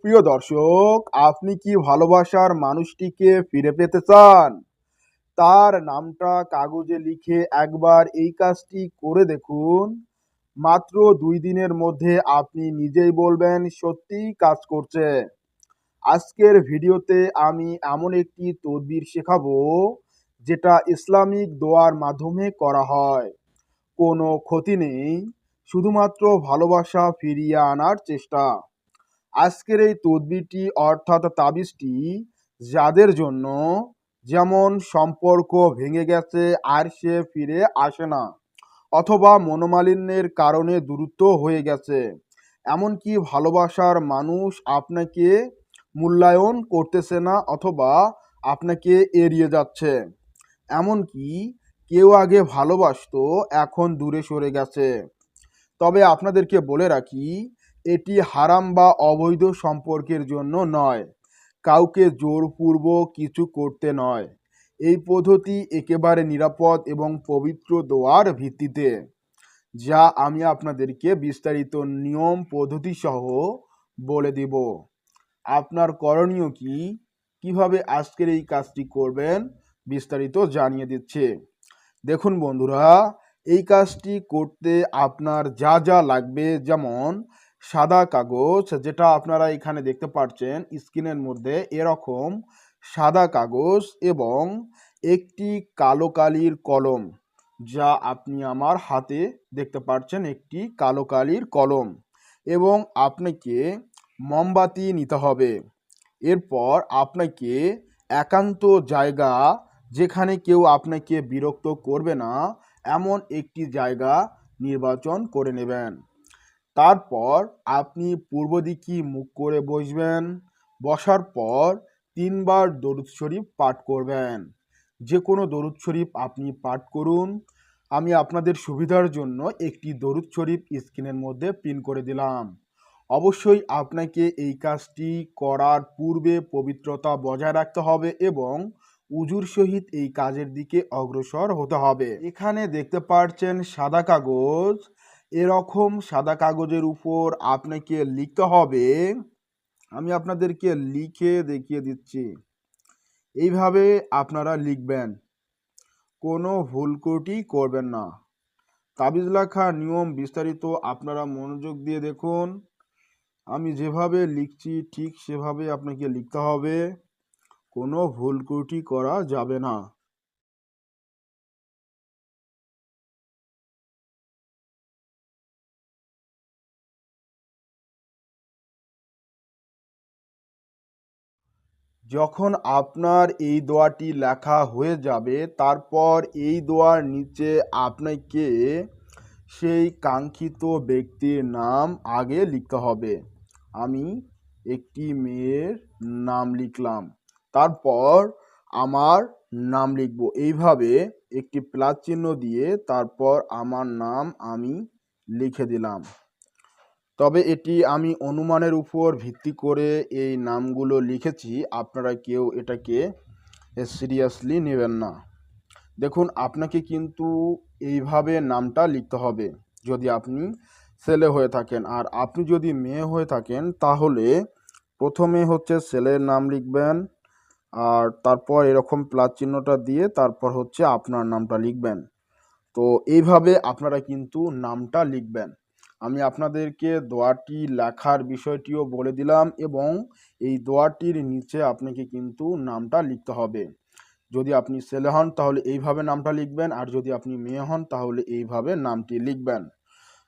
সুপ্রিয় দর্শক, আপনি কি ভালোবাসার মানুষটিকে ফিরে পেতে চান? তার নামটা কাগজে লিখে একবার এই কাজটি করে দেখুন। মাত্র 2 দিনের মধ্যে আপনি নিজেই বলবেন সত্যিই কাজ করছে। আজকের ভিডিওতে আমি এমন একটি তদবির শেখাবো যেটা ইসলামিক দোয়ার মাধ্যমে করা হয়। কোনো ক্ষতি নেই, শুধুমাত্র ভালোবাসা ফিরিয়ে আনার চেষ্টা। আজকের এই তদবিরটি অর্থাৎ তাবিজটি যাদের জন্য, যেমন সম্পর্ক ভেঙে গেছে আর সে ফিরে আসে না, অথবা মনোমালিন্যের কারণে দূরত্ব হয়ে গেছে, এমনকি ভালোবাসার মানুষ আপনাকে মূল্যায়ন করতেছে না অথবা আপনাকে এড়িয়ে যাচ্ছে, এমনকি কেউ আগে ভালোবাসতো এখন দূরে সরে গেছে। তবে আপনাদেরকে বলে রাখি, এটি হারাম বা অবৈধ সম্পর্কের জন্য নয়, কাউকে জোরপূর্বক কিছু করতে নয়। এই পদ্ধতি একেবারে নিরাপদ এবং পবিত্র দোয়ার ভিত্তিতে, যা আমি আপনাদেরকে বিস্তারিত নিয়ম পদ্ধতি সহ বলে দিব। আপনার করণীয় কি, কিভাবে আজকের এই কাজটি করবেন, বিস্তারিত জানিয়ে দিচ্ছে। দেখুন বন্ধুরা, এই কাজটি করতে আপনার যা যা লাগবে, যেমন সাদা কাগজ, যেটা আপনারা এখানে দেখতে পাচ্ছেন স্ক্রিনের মধ্যে, এরকম সাদা কাগজ এবং একটি কালো কালির কলম, যা আপনি আমার হাতে দেখতে পাচ্ছেন, একটি কালো কালির কলম, এবং আপনাকে মোমবাতি নিতে হবে। এরপর আপনাকে একান্ত জায়গা, যেখানে কেউ আপনাকে বিরক্ত করবে না, এমন একটি জায়গা নির্বাচন করে নেবেন। তারপর আপনি পূর্ব দিকে মুখ করে বসবেন। বসার পর 3বার দরুদ শরীফ পাঠ করবেন। যে কোনো দরুদ শরীফ আপনি পাঠ করুন। আমি আপনাদের সুবিধার জন্য একটি দরুদ শরীফ স্ক্রিনের মধ্যে পিন করে দিলাম। অবশ্যই আপনাকে এই কাজটি করার পূর্বে পবিত্রতা বজায় রাখতে হবে এবং উজুর সহিত এই কাজের দিকে অগ্রসর হতে হবে। এখানে দেখতে পাচ্ছেন সাদা কাগজ, এরকম সাদা কাগজের উপর আপনাকে লিখতে হবে, আমি আপনাদেরকে লিখে দেখিয়ে দিচ্ছি। এইভাবে আপনারা লিখবেন, কোনো ভুল ত্রুটি করবেন না। তাবিজ লেখার নিয়ম বিস্তারিত আপনারা মনোযোগ দিয়ে দেখুন। আমি যেভাবে লিখছি ঠিক সেভাবে আপনাকে লিখতে হবে, কোনো ভুল ত্রুটি করা যাবে না। যখন আপনার এই দোয়াটি লেখা হয়ে যাবে, তারপর এই দোয়ার নিচে আপনাকে সেই কাঙ্ক্ষিত ব্যক্তির নাম আগে লিখতে হবে। আমি একটি মেয়ের নাম লিখলাম, তারপর আমার নাম লিখব, এইভাবে একটি প্লাস চিহ্ন দিয়ে তারপর আমার নাম আমি লিখে দিলাম। তবে এটি আমি অনুমানের উপর ভিত্তি করে এই নামগুলো লিখেছি, আপনারা কেউ এটাকে সিরিয়াসলি নেবেন না। দেখুন, আপনাকে কিন্তু এইভাবে নামটা লিখতে হবে যদি আপনি ছেলে হয়ে থাকেন, আর আপনি যদি মেয়ে হয়ে থাকেন তাহলে প্রথমে হচ্ছে ছেলের নাম লিখবেন, আর তারপর এরকম প্লাস চিহ্নটা দিয়ে তারপর হচ্ছে আপনার নামটা লিখবেন। তো এইভাবে আপনারা কিন্তু নামটা লিখবেন। আমি আপনাদেরকে দোয়াটি লেখার বিষয়টিও বলে দিলাম এবং এই দোয়াটির নিচে আপনাকে কিন্তু নামটা লিখতে হবে। যদি আপনি ছেলে হন তাহলে এইভাবে নামটা লিখবেন, আর যদি আপনি মেয়ে হন তাহলে এইভাবে নামটি লিখবেন।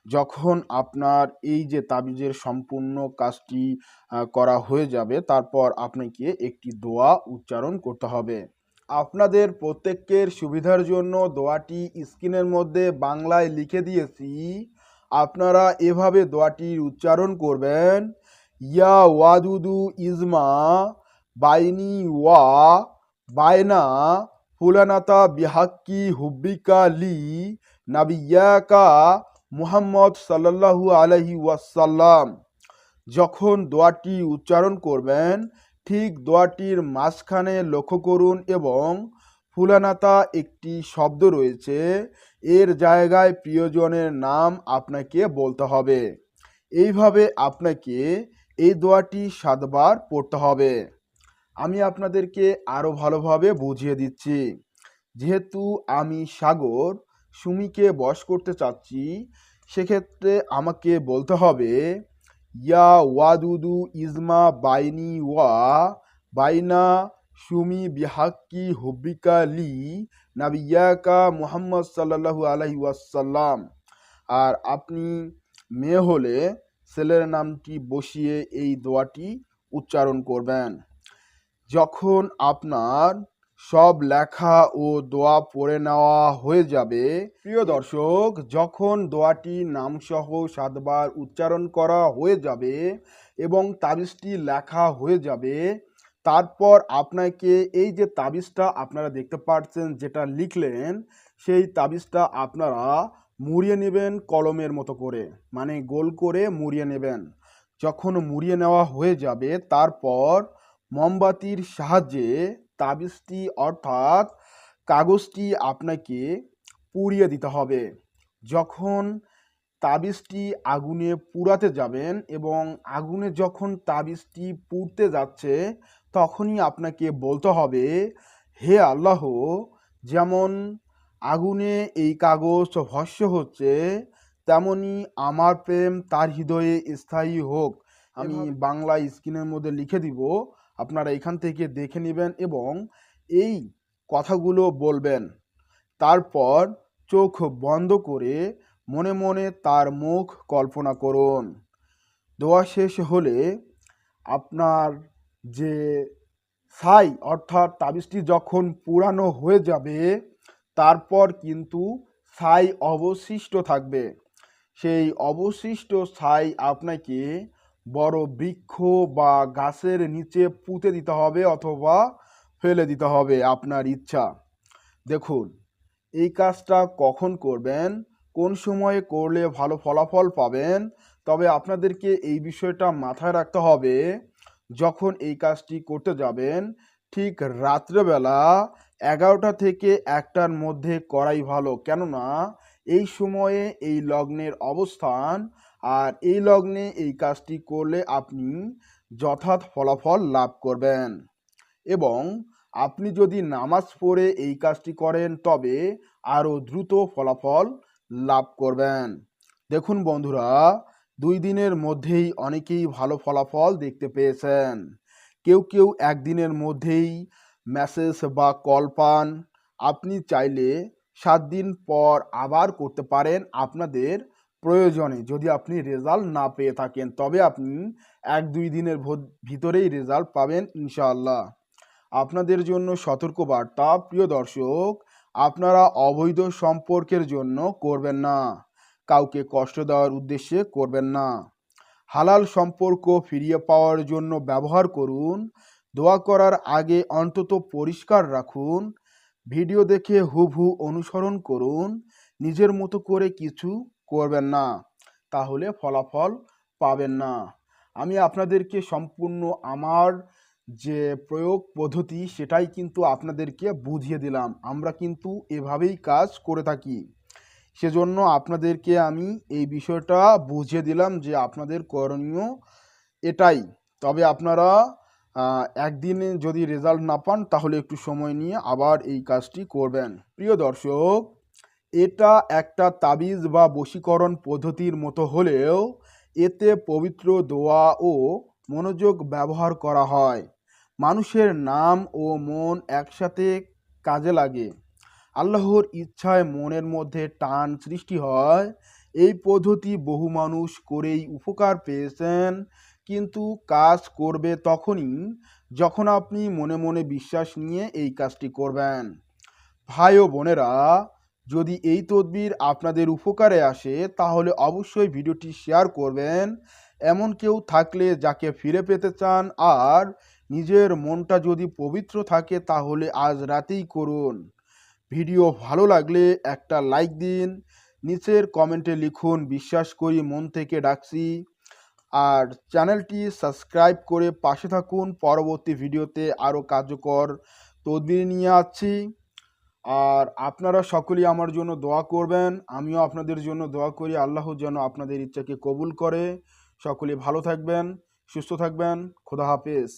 যখন আপনার এই যে তাবিজের সম্পূর্ণ কাজটি করা হয়ে যাবে, তারপর আপনাকে একটি দোয়া উচ্চারণ করতে হবে। আপনাদের প্রত্যেকের সুবিধার জন্য দোয়াটি স্ক্রিনের মধ্যে বাংলায় লিখে দিয়েছি, আপনারা এভাবে দোয়াটির উচ্চারণ করবেন। ইয়া ওয়াদুদু ইজমা বাইনি ওয়া বায়না ফুলানাতা বিহাক্কি হুব্বিকা লি নাবিয়াকা মুহাম্মদ সাল্লাল্লাহু আলাইহি ওয়াসাল্লাম। যখন দোয়াটি উচ্চারণ করবেন, ঠিক দোয়াটির মাঝখানে লক্ষ্য করুন এবং ফুলানাতা একটি শব্দ রয়েছে, এর জায়গায় প্রিয়জনের নাম আপনাকে বলতে হবে। এইভাবে আপনাকে এই দোয়াটি 7 বার পড়তে হবে। আমি আপনাদেরকে আরও ভালোভাবে বুঝিয়ে দিচ্ছি। যেহেতু আমি সাগর সুমিকে বশ করতে চাচ্ছি, সেক্ষেত্রে আমাকে বলতে হবে ইয়া ওয়াদুদু ইজমা বাইনি ওয়া বাইনা সুমি বিহাক্কি হুব্বিকা লি নাবিয়াকা মুহাম্মদ সাল্লাল্লাহু আলাইহি ওয়াসাল্লাম। আর আপনি মেয়ে হলে ছেলের নামটি বসিয়ে এই দোয়াটি উচ্চারণ করবেন। যখন আপনার সব লেখা ও দোয়া পড়ে নেওয়া হয়ে যাবে, প্রিয় দর্শক, যখন দোয়াটি নামসহ 7 বার উচ্চারণ করা হয়ে যাবে এবং তাবিজটি লেখা হয়ে যাবে, তারপর আপনাকে এই যে তাবিজটা আপনারা দেখতে পাচ্ছেন যেটা লিখলেন, সেই তাবিজটা আপনারা মুড়িয়ে নেবেন কলমের মতো করে, মানে গোল করে মুড়িয়ে নেবেন। যখন মুড়িয়ে নেওয়া হয়ে যাবে, তারপর মোমবাতির সাহায্যে তাবিজটি অর্থাৎ কাগজটি আপনাকে পুড়িয়ে দিতে হবে। যখন তাবিজটি আগুনে পুড়াতে যাবেন এবং আগুনে যখন তাবিজটি পুড়তে যাচ্ছে, তখনই আপনাকে বলতে হবে, হে আল্লাহ, যেমন আগুনে এই কাগজ ভস্ম হচ্ছে, তেমনি আমার প্রেম তার হৃদয়ে স্থায়ী হোক। আমি বাংলা স্ক্রিনের মধ্যে লিখে দিব, আপনারা এখান থেকে দেখে নেবেন এবং এই কথাগুলো বলবেন। তারপর চোখ বন্ধ করে মনে মনে তার মুখ কল্পনা করুন। দোয়া শেষ হলে আপনার যে ছাই অর্থাৎ তাবিজটি যখন পুরানো হয়ে যাবে, তারপর কিন্তু ছাই অবশিষ্ট থাকবে। সেই অবশিষ্ট ছাই আপনাকে বড় বৃক্ষ বা গাছের নিচে পুঁতে দিতে হবে অথবা ফেলে দিতে হবে, আপনার ইচ্ছা। দেখুন, এই কাজটা কখন করবেন, কোন সময়ে করলে ভালো ফলাফল পাবেন, তবে আপনাদেরকে এই বিষয়টা মাথায় রাখতে হবে, যখন এই কাজটি করতে যাবেন ঠিক রাত্রেবেলা 11টা থেকে 1টার মধ্যে করাই ভালো। কেননা এই সময়ে এই লগ্নের অবস্থান, আর এই লগ্নে এই কাজটি করলে আপনি যথার্থ ফলাফল লাভ করবেন। এবং আপনি যদি নামাজ পড়ে এই কাজটি করেন, তবে আরও দ্রুত ফলাফল লাভ করবেন। দেখুন বন্ধুরা, 2 দিনের মধ্যেই অনেকেই ভালো ফলাফল দেখতে পেয়েছেন। কেউ কেউ 1 দিনের মধ্যেই মেসেজ বা কল পান। আপনি চাইলে 7 দিন পর আবার করতে পারেন আপনাদের প্রয়োজনে, যদি আপনি রেজাল্ট না পেয়ে থাকেন, তবে আপনি 1-2 দিনের ভিতরেই রেজাল্ট পাবেন ইনশাআল্লাহ। আপনাদের জন্য সতর্কবার্তা, প্রিয় দর্শক, আপনারা অবৈধ সম্পর্কের জন্য করবেন না, কাউকে কষ্ট দেওয়ার উদ্দেশ্যে করবেন না। হালাল সম্পর্ক ফিরিয়ে পাওয়ার জন্য ব্যবহার করুন। দোয়া করার আগে অন্তত পরিষ্কার রাখুন। ভিডিও দেখে হুবহু অনুসরণ করুন। নিজের মতো করে কিছু করবেন না, তাহলে ফলাফল পাবেন না। আমি আপনাদেরকে সম্পূর্ণ আমার যে প্রয়োগ পদ্ধতি সেটাই কিন্তু আপনাদেরকে বুঝিয়ে দিলাম। আমরা কিন্তু এভাবেই কাজ করে থাকি। সেজন্য আপনাদেরকে আমি এই বিষয়টা বুঝিয়ে দিলাম যে আপনাদের করণীয় এটাই। তবে আপনারা একদিনে যদি রেজাল্ট না পান, তাহলে একটু সময় নিয়ে আবার এই কাজটি করবেন। প্রিয় দর্শক, এটা একটা তাবিজ বা বশীকরণ পদ্ধতির মতো হলেও এতে পবিত্র দোয়া ও মনোযোগ ব্যবহার করা হয়। মানুষের নাম ও মন একসাথে কাজে লাগে। আল্লাহর ইচ্ছায় মনের মধ্যে টান সৃষ্টি হয়। এই পদ্ধতি বহু মানুষ করেই উপকার পেয়েছেন, কিন্তু কাজ করবে তখনই যখন আপনি মনে মনে বিশ্বাস নিয়ে এই কাজটি করবেন। ভাই ও বোনেরা, যদি এই তদবির আপনাদের উপকারে আসে, তাহলে অবশ্যই ভিডিওটি শেয়ার করবেন। এমন কেউ থাকলে যাকে ফিরে পেতে চান, আর নিজের মনটা যদি পবিত্র থাকে, তাহলে আজ রাতেই করুন। ভিডিও ভালো লাগলে একটা লাইক দিন, নিচের কমেন্টে লিখুন বিশ্বাস করি মন থেকে ডাকছি, আর চ্যানেলটি সাবস্ক্রাইব করে পাশে থাকুন। পরবর্তী ভিডিওতে আরও কার্যকর তদবির নিয়ে আসছি। আর আপনারা সকলেই আমার জন্য দোয়া করবেন, আমিও আপনাদের জন্য দোয়া করি। আল্লাহ যেন আপনাদের ইচ্ছাকে কবুল করে। সকলে ভালো থাকবেন, সুস্থ থাকবেন। খোদা হাফেজ।